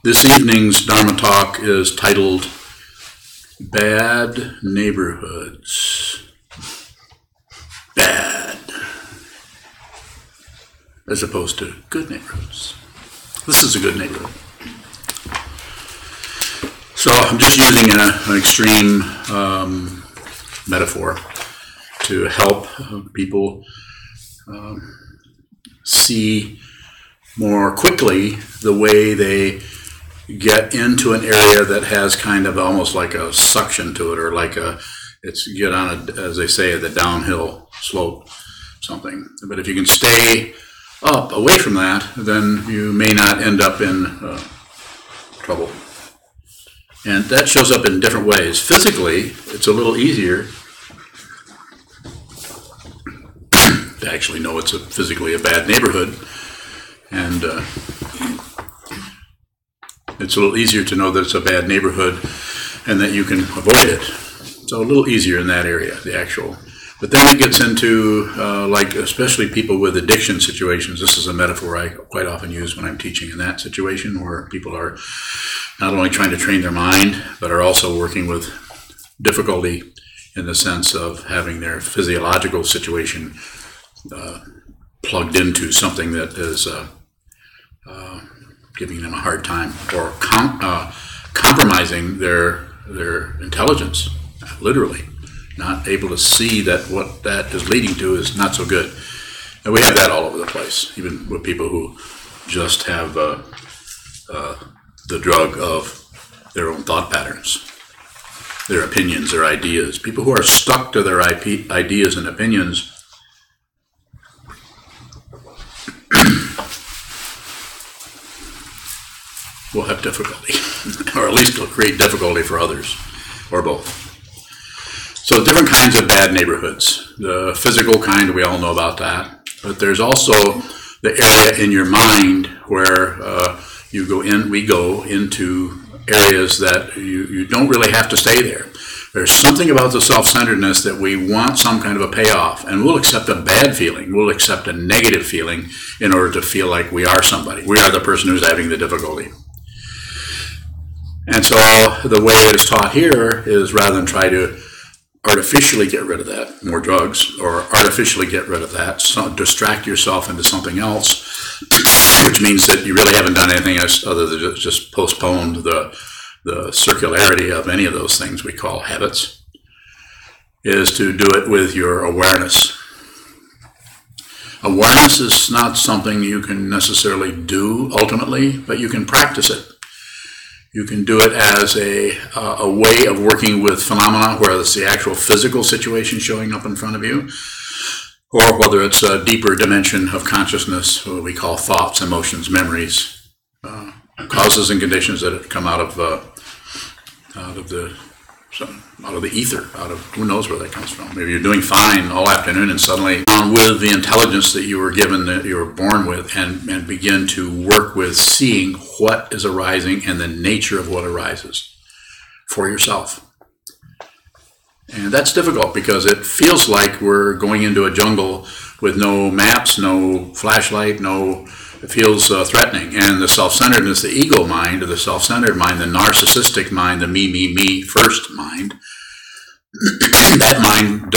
This evening's Dharma talk is titled Bad Neighborhoods. Bad. As opposed to good neighborhoods. This is a good neighborhood. So I'm just using an extreme metaphor to help people see more quickly the way they get into an area that has kind of almost like a suction to it, or like it's get on a, as they say, the downhill slope, something. But if you can stay up away from that, then you may not end up in trouble. And that shows up in different ways. Physically, it's a little easier to actually know it's physically a bad neighborhood, and it's a little easier to know that it's a bad neighborhood and that you can avoid it. So a little easier in that area, the actual. But then it gets into, like, especially people with addiction situations. This is a metaphor I quite often use when I'm teaching in that situation, where people are not only trying to train their mind, but are also working with difficulty in the sense of having their physiological situation plugged into something that is giving them a hard time, or compromising their intelligence, literally. Not able to see that what that is leading to is not so good. And we have that all over the place, even with people who just have the drug of their own thought patterns, their opinions, their ideas. People who are stuck to their ideas and opinions will have difficulty, or at least will create difficulty for others, or both. So different kinds of bad neighborhoods. The physical kind, we all know about that. But there's also the area in your mind where we go into areas that you don't really have to stay there. There's something about the self-centeredness that we want some kind of a payoff, and we'll accept a bad feeling. We'll accept a negative feeling in order to feel like we are somebody. We are the person who's having the difficulty. And so the way it is taught here is, rather than try to artificially get rid of that, more drugs, or artificially get rid of that, so distract yourself into something else, which means that you really haven't done anything else other than just postponed the circularity of any of those things we call habits, is to do it with your awareness. Awareness is not something you can necessarily do ultimately, but you can practice it. You can do it as a way of working with phenomena where it's the actual physical situation showing up in front of you, or whether it's a deeper dimension of consciousness, what we call thoughts, emotions, memories, causes and conditions that come out of the ether, out of who knows where that comes from. Maybe you're doing fine all afternoon and suddenly with the intelligence that you were given, that you were born with, and begin to work with seeing what is arising and the nature of what arises for yourself. And that's difficult because it feels like we're going into a jungle with no maps, no flashlight, it feels threatening. And the self-centeredness, the ego mind, or the self-centered mind, the narcissistic mind, the me first mind, that mind